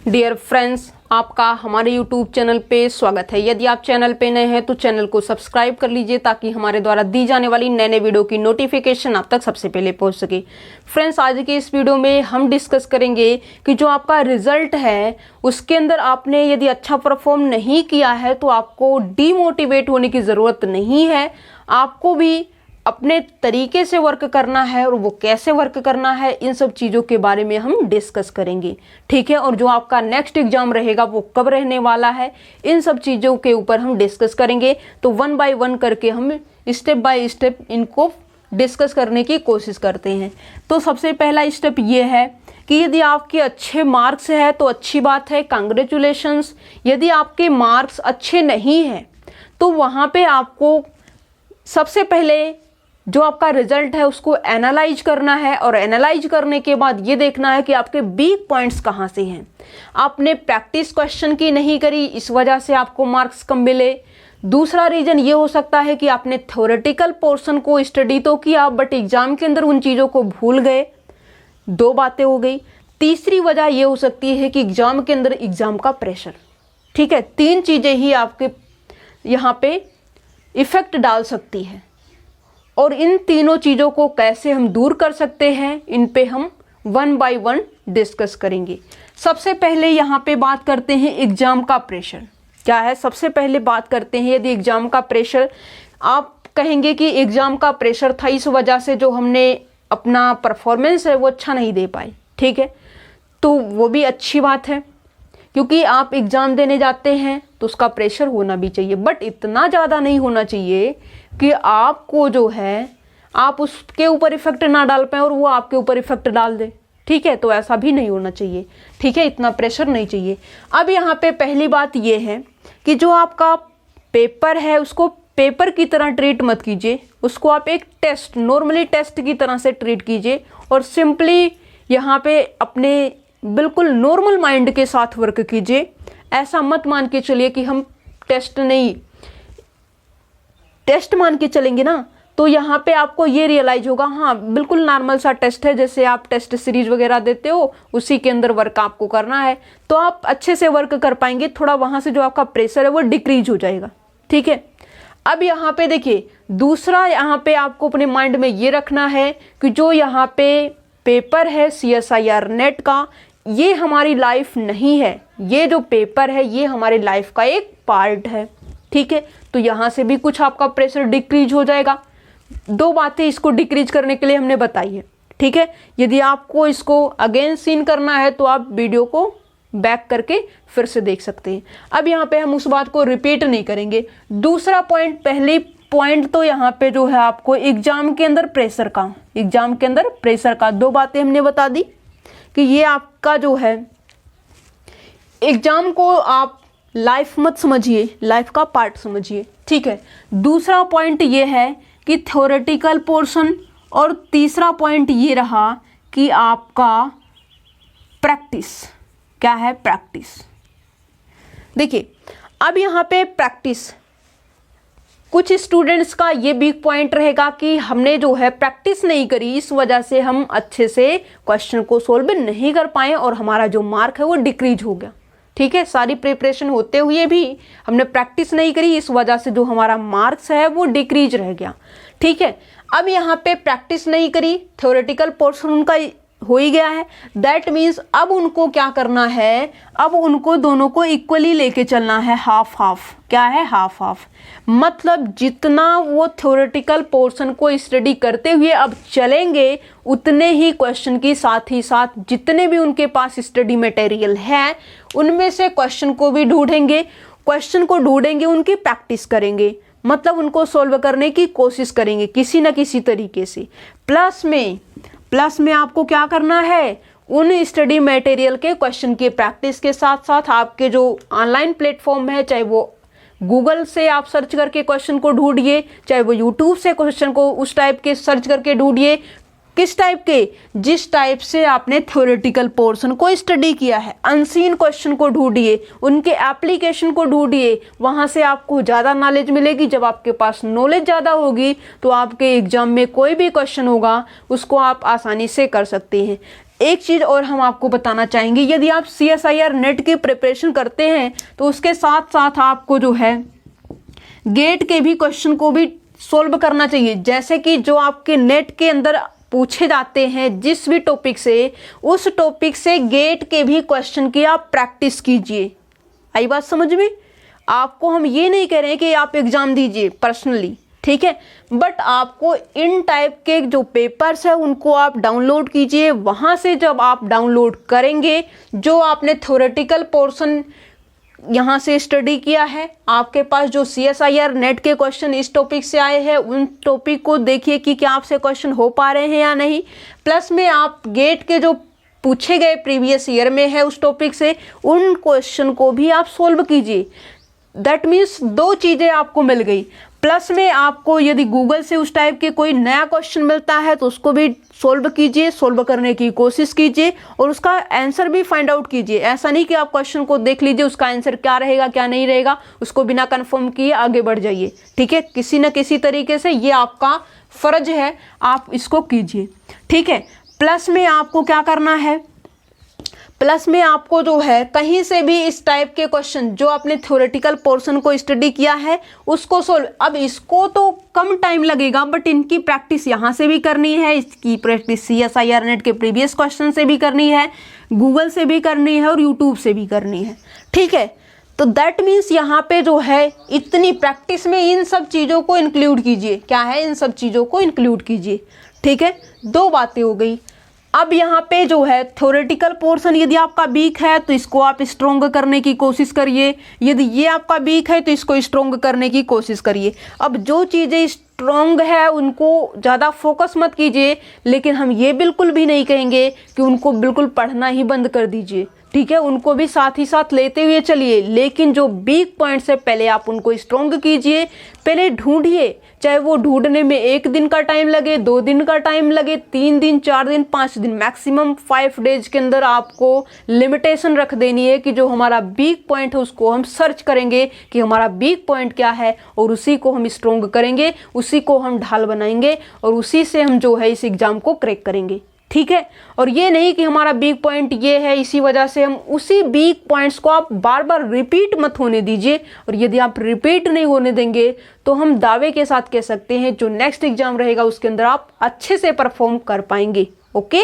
Dear friends, आपका हमारे YouTube channel पे स्वागत है। यदि आप चैनल पे नए हैं तो चैनल को सब्सक्राइब कर लीजिए ताकि हमारे द्वारा दी जाने वाली नए नए वीडियो की नोटिफिकेशन आप तक सबसे पहले पहुंच सके। फ्रेंड्स, आज के इस वीडियो में हम डिस्कस करेंगे कि जो आपका रिजल्ट है उसके अंदर आपने यदि अच्छा परफॉर्म नहीं किया है तो आपको डीमोटिवेट होने की ज़रूरत नहीं है। आपको भी अपने तरीके से वर्क करना है और वो कैसे वर्क करना है, इन सब चीज़ों के बारे में हम डिस्कस करेंगे, ठीक है। और जो आपका नेक्स्ट एग्जाम रहेगा वो कब रहने वाला है, इन सब चीज़ों के ऊपर हम डिस्कस करेंगे। तो वन बाय वन करके हम स्टेप बाय स्टेप इनको डिस्कस करने की कोशिश करते हैं। तो सबसे पहला स्टेप ये है कि यदि आपके अच्छे मार्क्स है तो अच्छी बात है, कांग्रेचुलेशंस। यदि आपके मार्क्स अच्छे नहीं हैं तो वहाँ पे आपको सबसे पहले जो आपका रिजल्ट है उसको एनालाइज करना है और एनालाइज करने के बाद ये देखना है कि आपके वीक पॉइंट्स कहाँ से हैं। आपने प्रैक्टिस क्वेश्चन की नहीं करी, इस वजह से आपको मार्क्स कम मिले। दूसरा रीजन ये हो सकता है कि आपने थ्योरेटिकल पोर्शन को स्टडी तो किया बट एग्जाम के अंदर उन चीज़ों को भूल गए। दो बातें हो गई। तीसरी वजह ये हो सकती है कि एग्जाम के अंदर एग्जाम का प्रेशर, ठीक है। तीन चीज़ें ही आपके यहाँ पे इफेक्ट डाल सकती है और इन तीनों चीज़ों को कैसे हम दूर कर सकते हैं, इन पे हम वन बाय वन डिस्कस करेंगे। सबसे पहले यहाँ पे बात करते हैं एग्जाम का प्रेशर क्या है। सबसे पहले बात करते हैं यदि एग्जाम का प्रेशर, आप कहेंगे कि एग्जाम का प्रेशर था इस वजह से जो हमने अपना परफॉर्मेंस है वो अच्छा नहीं दे पाए, ठीक है। तो वो भी अच्छी बात है क्योंकि आप एग्ज़ाम देने जाते हैं तो उसका प्रेशर होना भी चाहिए, बट इतना ज़्यादा नहीं होना चाहिए कि आपको जो है आप उसके ऊपर इफेक्ट ना डाल पाए और वो आपके ऊपर इफेक्ट डाल दे, ठीक है। तो ऐसा भी नहीं होना चाहिए, ठीक है, इतना प्रेशर नहीं चाहिए। अब यहाँ पे पहली बात ये है कि जो आपका पेपर है उसको पेपर की तरह ट्रीट मत कीजिए, उसको आप एक टेस्ट, नॉर्मली टेस्ट की तरह से ट्रीट कीजिए और सिंपली यहाँ पे अपने बिल्कुल नॉर्मल माइंड के साथ वर्क कीजिए। ऐसा मत मान के चलिए कि हम टेस्ट मान के चलेंगे ना तो यहाँ पे आपको ये रियलाइज होगा हाँ बिल्कुल नॉर्मल सा टेस्ट है, जैसे आप टेस्ट सीरीज वगैरह देते हो उसी के अंदर वर्क आपको करना है, तो आप अच्छे से वर्क कर पाएंगे। थोड़ा वहाँ से जो आपका प्रेशर है वो डिक्रीज हो जाएगा, ठीक है। अब यहाँ पे देखिए, दूसरा यहाँ पे आपको अपने माइंड में ये रखना है कि जो यहाँ पे पेपर है CSIR नेट का, ये हमारी लाइफ नहीं है। ये जो पेपर है ये हमारी लाइफ का एक पार्ट है, ठीक है। तो यहाँ से भी कुछ आपका प्रेशर डिक्रीज हो जाएगा। दो बातें इसको डिक्रीज करने के लिए हमने बताई है, ठीक है। यदि आपको इसको अगेन सीन करना है तो आप वीडियो को बैक करके फिर से देख सकते हैं। अब यहाँ पे हम उस बात को रिपीट नहीं करेंगे। दूसरा पॉइंट, पहली पॉइंट तो यहाँ पे जो है आपको एग्जाम के अंदर प्रेशर का, दो बातें हमने बता दी कि ये आपका जो है एग्जाम को आप लाइफ मत समझिए, लाइफ का पार्ट समझिए, ठीक है। दूसरा पॉइंट ये है कि थ्योरेटिकल पोर्शन, और तीसरा पॉइंट ये रहा कि आपका प्रैक्टिस क्या है, प्रैक्टिस। देखिए अब यहाँ पे प्रैक्टिस, कुछ स्टूडेंट्स का ये बिग पॉइंट रहेगा कि हमने जो है प्रैक्टिस नहीं करी, इस वजह से हम अच्छे से क्वेश्चन को सोल्व नहीं कर पाए और हमारा जो मार्क है वो डिक्रीज हो गया, ठीक है। सारी प्रिपरेशन होते हुए भी हमने प्रैक्टिस नहीं करी, इस वजह से जो हमारा मार्क्स है वो डिक्रीज रह गया, ठीक है। अब यहाँ पे प्रैक्टिस नहीं करी, थ्योरेटिकल पोर्शन उनका हो ही गया है। दैट मीन्स अब उनको क्या करना है, अब उनको दोनों को इक्वली लेके चलना है, हाफ हाफ। क्या है, हाफ हाफ। मतलब जितना वो थ्योरेटिकल पोर्शन को स्टडी करते हुए अब चलेंगे उतने ही क्वेश्चन की साथ ही साथ जितने भी उनके पास स्टडी मटेरियल है उनमें से क्वेश्चन को भी ढूंढेंगे, उनकी प्रैक्टिस करेंगे, मतलब उनको सोल्व करने की कोशिश करेंगे किसी न किसी तरीके से। प्लस में आपको क्या करना है, उन स्टडी मटेरियल के क्वेश्चन की प्रैक्टिस के साथ साथ आपके जो ऑनलाइन प्लेटफॉर्म है, चाहे वो गूगल से आप सर्च करके क्वेश्चन को ढूंढिए, चाहे वो यूट्यूब से क्वेश्चन को उस टाइप के सर्च करके ढूंढिए, किस टाइप के? जिस टाइप से आपने थ्योरेटिकल पोर्शन को स्टडी किया है। अनसीन क्वेश्चन को ढूंढिए, उनके एप्लीकेशन को ढूंढिए, वहां से आपको ज़्यादा नॉलेज मिलेगी। जब आपके पास नॉलेज ज़्यादा होगी तो आपके एग्जाम में कोई भी क्वेश्चन होगा उसको आप आसानी से कर सकते हैं। एक चीज़ और हम आपको बताना चाहेंगे, यदि आप CSIR नेट की प्रिपरेशन करते हैं तो उसके साथ साथ आपको जो है गेट के भी क्वेश्चन को भी सोल्व करना चाहिए। जैसे कि जो आपके नेट के अंदर पूछे जाते हैं जिस भी टॉपिक से, उस टॉपिक से गेट के भी क्वेश्चन की आप प्रैक्टिस कीजिए। आई बात समझ में? आपको हम ये नहीं कह रहे हैं कि आप एग्जाम दीजिए पर्सनली, ठीक है, बट आपको इन टाइप के जो पेपर्स है उनको आप डाउनलोड कीजिए। वहाँ से जब आप डाउनलोड करेंगे, जो आपने थ्योरेटिकल पोर्शन यहाँ से स्टडी किया है, आपके पास जो CSIR नेट के क्वेश्चन इस टॉपिक से आए हैं, उन टॉपिक को देखिए कि क्या आपसे क्वेश्चन हो पा रहे हैं या नहीं। प्लस में आप गेट के जो पूछे गए प्रीवियस ईयर में है उस टॉपिक से, उन क्वेश्चन को भी आप सोल्व कीजिए। दैट मीन्स दो चीज़ें आपको मिल गई। प्लस में आपको यदि गूगल से उस टाइप के कोई नया क्वेश्चन मिलता है तो उसको भी सोल्व कीजिए, सोल्व करने की कोशिश कीजिए और उसका आंसर भी फाइंड आउट कीजिए। ऐसा नहीं कि आप क्वेश्चन को देख लीजिए उसका आंसर क्या रहेगा क्या नहीं रहेगा, उसको बिना कंफर्म किए आगे बढ़ जाइए, ठीक है। किसी न किसी तरीके से ये आपका फर्ज है, आप इसको कीजिए, ठीक है। प्लस में आपको क्या करना है, प्लस में आपको जो है कहीं से भी इस टाइप के क्वेश्चन जो आपने थ्योरेटिकल पोर्शन को स्टडी किया है उसको सोल्व, अब इसको तो कम टाइम लगेगा बट इनकी प्रैक्टिस यहाँ से भी करनी है, इसकी प्रैक्टिस CSIR नेट के प्रीवियस क्वेश्चन से भी करनी है, गूगल से भी करनी है और यूट्यूब से भी करनी है, ठीक है। तो दैट मीन्स यहाँ पे जो है इतनी प्रैक्टिस में इन सब चीज़ों को इंक्लूड कीजिए। क्या है? इन सब चीज़ों को इंक्लूड कीजिए, ठीक है। दो बातें हो गई। अब यहाँ पे जो है थ्योरेटिकल पोर्शन यदि आपका वीक है तो इसको आप स्ट्रॉन्ग करने की कोशिश करिए, यदि ये आपका वीक है तो इसको स्ट्रॉन्ग करने की कोशिश करिए। अब जो चीज़ें स्ट्रॉन्ग है उनको ज़्यादा फोकस मत कीजिए, लेकिन हम ये बिल्कुल भी नहीं कहेंगे कि उनको बिल्कुल पढ़ना ही बंद कर दीजिए, ठीक है। उनको भी साथ ही साथ लेते हुए चलिए, लेकिन जो वीक पॉइंट्स है पहले आप उनको स्ट्रॉन्ग कीजिए, पहले ढूंढिए। चाहे वो ढूंढने में 1 दिन का टाइम लगे, 2 दिन का टाइम लगे, 3 दिन, 4 दिन, 5 दिन, मैक्सिमम 5 डेज के अंदर आपको लिमिटेशन रख देनी है कि जो हमारा वीक पॉइंट है उसको हम सर्च करेंगे कि हमारा वीक पॉइंट क्या है और उसी को हम स्ट्रॉन्ग करेंगे, उसी को हम ढाल बनाएंगे और उसी से हम जो है इस एग्जाम को क्रैक करेंगे, ठीक है। और ये नहीं कि हमारा वीक पॉइंट ये है इसी वजह से हम उसी वीक पॉइंट्स को आप बार बार रिपीट मत होने दीजिए। और यदि आप रिपीट नहीं होने देंगे तो हम दावे के साथ कह सकते हैं जो नेक्स्ट एग्जाम रहेगा उसके अंदर आप अच्छे से परफॉर्म कर पाएंगे, ओके।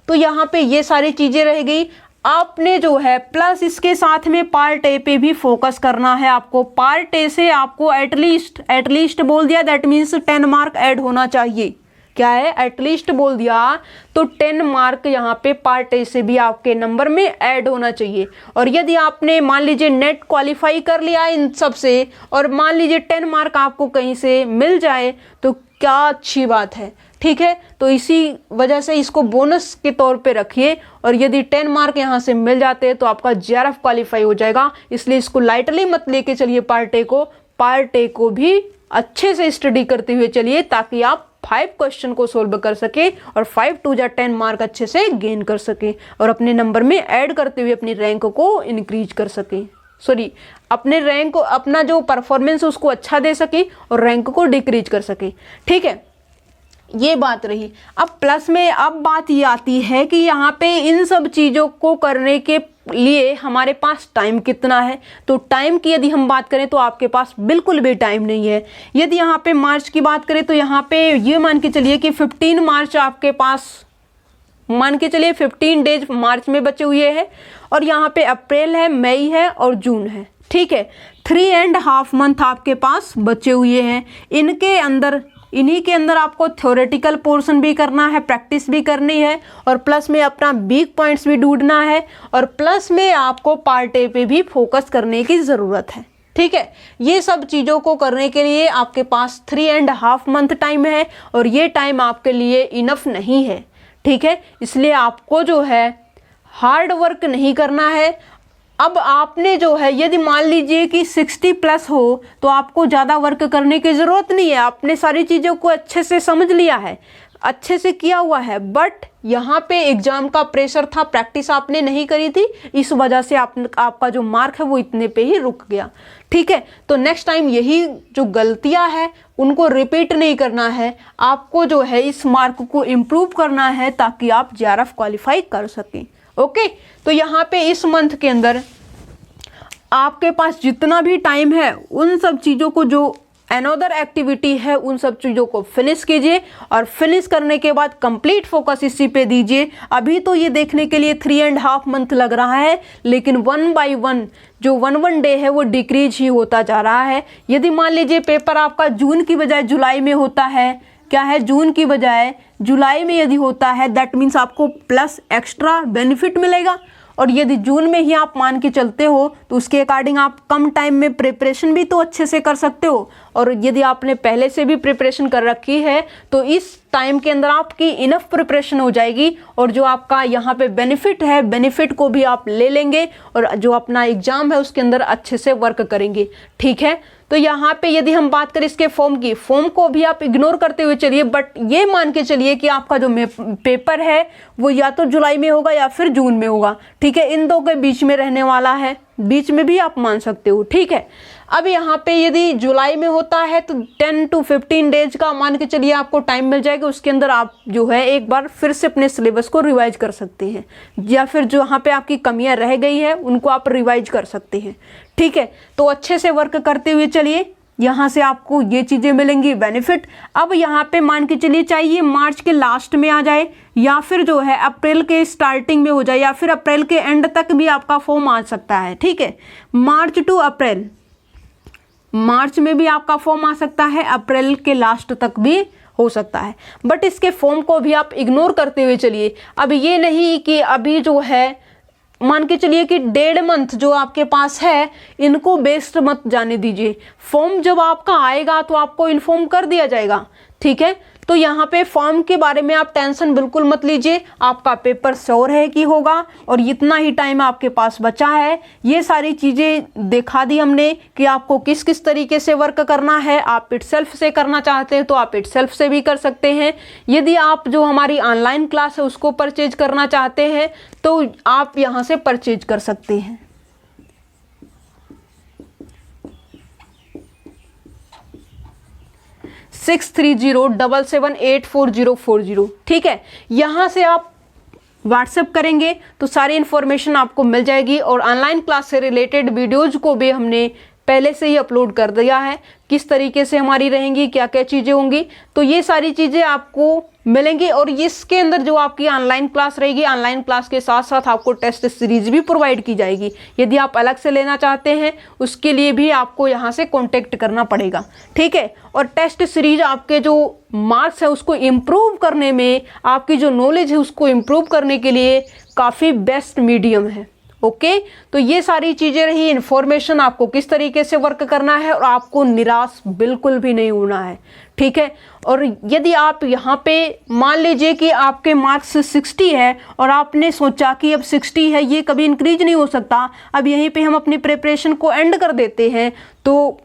तो यहाँ पे ये सारी चीज़ें रह गई। आपने जो है प्लस इसके साथ में पार्ट ए पे भी फोकस करना है आपको। पार्ट ए से आपको एटलीस्ट बोल दिया, दैट मीन्स 10 मार्क ऐड होना चाहिए। क्या है? एटलीस्ट बोल दिया तो 10 मार्क यहाँ पे पार्ट ए से भी आपके नंबर में ऐड होना चाहिए। और यदि आपने मान लीजिए नेट क्वालिफाई कर लिया इन सब से और मान लीजिए 10 मार्क आपको कहीं से मिल जाए तो क्या अच्छी बात है, ठीक है। तो इसी वजह से इसको बोनस के तौर पे रखिए और यदि 10 मार्क यहाँ से मिल जाते हैं तो आपका JRF क्वालिफाई हो जाएगा। इसलिए इसको लाइटली मत लेके चलिए पार्ट ए को। पार्ट ए को भी अच्छे से स्टडी करते हुए चलिए ताकि आप 5 क्वेश्चन को सोल्व कर सके और 5 2 जा 10 मार्क अच्छे से गेन कर सके और अपने नंबर में ऐड करते हुए अपनी रैंक को इंक्रीज कर सके, अपने रैंक को, अपना जो परफॉर्मेंस उसको अच्छा दे सके और रैंक को डिक्रीज कर सके, ठीक है। ये बात रही। अब प्लस में अब बात ये आती है कि यहाँ पे इन सब चीज़ों को करने के लिए हमारे पास टाइम कितना है। तो टाइम की यदि हम बात करें तो आपके पास बिल्कुल भी टाइम नहीं है। यदि यहाँ पे मार्च की बात करें तो यहाँ पे ये मान के चलिए कि 15 मार्च आपके पास, मान के चलिए 15 डेज मार्च में बचे हुए हैं और यहाँ पे अप्रैल है, मई है और जून है, ठीक है। 3.5 मंथ आपके पास बचे हुए हैं। इन्हीं के अंदर आपको थ्योरेटिकल पोर्शन भी करना है, प्रैक्टिस भी करनी है और प्लस में अपना वीक पॉइंट्स भी ढूंढना है और प्लस में आपको पार्ट ए पे भी फोकस करने की ज़रूरत है, ठीक है। ये सब चीज़ों को करने के लिए आपके पास 3.5 मंथ टाइम है और ये टाइम आपके लिए इनफ नहीं है, ठीक है। इसलिए आपको जो है हार्ड वर्क नहीं करना है। अब आपने जो है यदि मान लीजिए कि 60+ हो तो आपको ज़्यादा वर्क करने की ज़रूरत नहीं है। आपने सारी चीज़ों को अच्छे से समझ लिया है। अच्छे से किया हुआ है, बट यहाँ पे एग्जाम का प्रेशर था, प्रैक्टिस आपने नहीं करी थी, इस वजह से आपका जो मार्क है वो इतने पे ही रुक गया। ठीक है, तो नेक्स्ट टाइम यही जो गलतियां हैं उनको रिपीट नहीं करना है, आपको जो है इस मार्क को इम्प्रूव करना है ताकि आप JRF क्वालिफाई कर सकें। ओके, तो यहाँ पे इस मंथ के अंदर आपके पास जितना भी टाइम है उन सब चीज़ों को, जो अनदर एक्टिविटी है उन सब चीज़ों को फिनिश कीजिए, और फिनिश करने के बाद कंप्लीट फोकस इसी पे दीजिए। अभी तो ये देखने के लिए 3.5 मंथ लग रहा है, लेकिन 1 by 1 जो 1 डे है वो डिक्रीज ही होता जा रहा है। यदि मान लीजिए पेपर आपका जून की बजाय जुलाई में होता है, क्या है, जून की बजाय जुलाई में यदि होता है, दैट मीन्स आपको प्लस एक्स्ट्रा बेनिफिट मिलेगा। और यदि जून में ही आप मान के चलते हो तो उसके अकॉर्डिंग आप कम टाइम में प्रिपरेशन भी तो अच्छे से कर सकते हो, और यदि आपने पहले से भी प्रिपरेशन कर रखी है तो इस टाइम के अंदर आपकी इनफ प्रिपरेशन हो जाएगी, और जो आपका यहाँ पे बेनिफिट है, बेनिफिट को भी आप ले लेंगे और जो अपना एग्जाम है उसके अंदर अच्छे से वर्क करेंगे। ठीक है, तो यहाँ पे यदि हम बात करें इसके फॉर्म की, फॉर्म को भी आप इग्नोर करते हुए चलिए, बट ये मान के चलिए कि आपका जो पेपर है वो या तो जुलाई में होगा या फिर जून में होगा। ठीक है, इन दो के बीच में रहने वाला है, बीच में भी आप मान सकते हो। ठीक है, अब यहाँ पे यदि जुलाई में होता है तो 10 to 15 डेज का मान के चलिए आपको टाइम मिल जाएगा, उसके अंदर आप जो है एक बार फिर से अपने सिलेबस को रिवाइज कर सकते हैं, या फिर जो यहाँ पे आपकी कमियां रह गई है उनको आप रिवाइज कर सकते हैं। ठीक है, तो अच्छे से वर्क करते हुए चलिए, यहाँ से आपको ये चीज़ें मिलेंगी बेनिफिट। अब यहाँ पे मान के चलिए चाहिए मार्च के लास्ट में आ जाए, या फिर जो है अप्रैल के स्टार्टिंग में हो जाए, या फिर अप्रैल के एंड तक भी आपका फॉर्म आ सकता है। ठीक है, मार्च टू अप्रैल, मार्च में भी आपका फॉर्म आ सकता है, अप्रैल के लास्ट तक भी हो सकता है, बट इसके फॉर्म को भी आप इग्नोर करते हुए चलिए। अब ये नहीं कि अभी जो है मान के चलिए कि 1.5 मंथ जो आपके पास है इनको वेस्ट मत जाने दीजिए। फॉर्म जब आपका आएगा तो आपको इन्फॉर्म कर दिया जाएगा। ठीक है, तो यहाँ पे फॉर्म के बारे में आप टेंशन बिल्कुल मत लीजिए, आपका पेपर श्योर है कि होगा, और इतना ही टाइम आपके पास बचा है। ये सारी चीज़ें दिखा दी हमने कि आपको किस किस तरीके से वर्क करना है। आप इटसेल्फ से करना चाहते हैं तो आप इटसेल्फ से भी कर सकते हैं। यदि आप जो हमारी ऑनलाइन क्लास है उसको परचेज करना चाहते हैं तो आप यहाँ से परचेज कर सकते हैं। $63077844040। ठीक है, यहाँ से आप व्हाट्सएप करेंगे तो सारी इन्फॉर्मेशन आपको मिल जाएगी, और ऑनलाइन क्लास से रिलेटेड वीडियोज को भी हमने पहले से ही अपलोड कर दिया है, किस तरीके से हमारी रहेंगी, क्या क्या चीज़ें होंगी, तो ये सारी चीज़ें आपको मिलेंगी। और इसके अंदर जो आपकी ऑनलाइन क्लास रहेगी, ऑनलाइन क्लास के साथ साथ आपको टेस्ट सीरीज भी प्रोवाइड की जाएगी। यदि आप अलग से लेना चाहते हैं उसके लिए भी आपको यहाँ से कॉन्टेक्ट करना पड़ेगा। ठीक है, और टेस्ट सीरीज आपके जो मार्क्स है उसको इम्प्रूव करने में, आपकी जो नॉलेज है उसको इम्प्रूव करने के लिए काफ़ी बेस्ट मीडियम है। ओके, तो ये सारी चीज़ें रही, इन्फॉर्मेशन आपको किस तरीके से वर्क करना है, और आपको निराश बिल्कुल भी नहीं होना है। ठीक है, और यदि आप यहाँ पे मान लीजिए कि आपके मार्क्स 60 है और आपने सोचा कि अब 60 है, ये कभी इंक्रीज नहीं हो सकता, अब यहीं पे हम अपनी प्रिपरेशन को एंड कर देते हैं, तो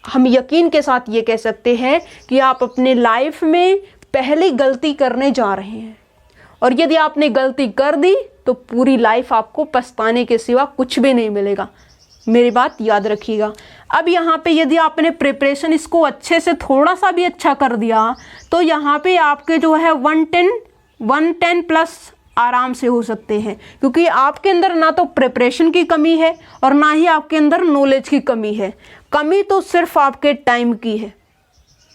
हम यकीन के साथ ये कह सकते हैं कि आप अपने लाइफ में पहली गलती करने जा रहे हैं, और यदि आपने गलती कर दी तो पूरी लाइफ आपको पछताने के सिवा कुछ भी नहीं मिलेगा। मेरी बात याद रखिएगा। अब यहाँ पे यदि आपने प्रिपरेशन इसको अच्छे से थोड़ा सा भी अच्छा कर दिया तो यहाँ पे आपके जो है 110 प्लस आराम से हो सकते हैं, क्योंकि आपके अंदर ना तो प्रिपरेशन की कमी है और ना ही आपके अंदर नॉलेज की कमी है। कमी तो सिर्फ आपके टाइम की है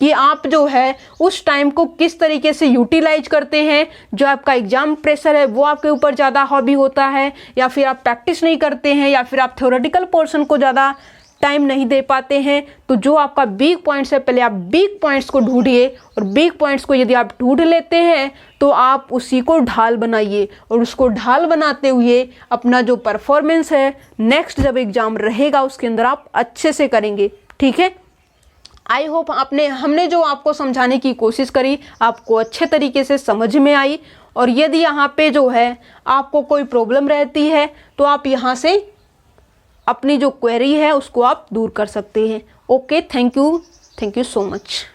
कि आप जो है उस टाइम को किस तरीके से यूटिलाइज करते हैं। जो आपका एग्जाम प्रेशर है वो आपके ऊपर ज़्यादा हावी होता है, या फिर आप प्रैक्टिस नहीं करते हैं, या फिर आप थ्योरेटिकल पोर्शन को ज़्यादा टाइम नहीं दे पाते हैं। तो जो आपका वीक पॉइंट्स है पहले आप वीक पॉइंट्स को ढूंढिए, और वीक पॉइंट्स को यदि आप ढूंढ लेते हैं तो आप उसी को ढाल बनाइए, और उसको ढाल बनाते हुए अपना जो परफॉर्मेंस है नेक्स्ट जब एग्ज़ाम रहेगा उसके अंदर आप अच्छे से करेंगे। ठीक है, आई होप हमने जो आपको समझाने की कोशिश करी आपको अच्छे तरीके से समझ में आई, और यदि यहाँ पे जो है आपको कोई प्रॉब्लम रहती है तो आप यहाँ से अपनी जो क्वेरी है उसको आप दूर कर सकते हैं। Okay, thank you so much.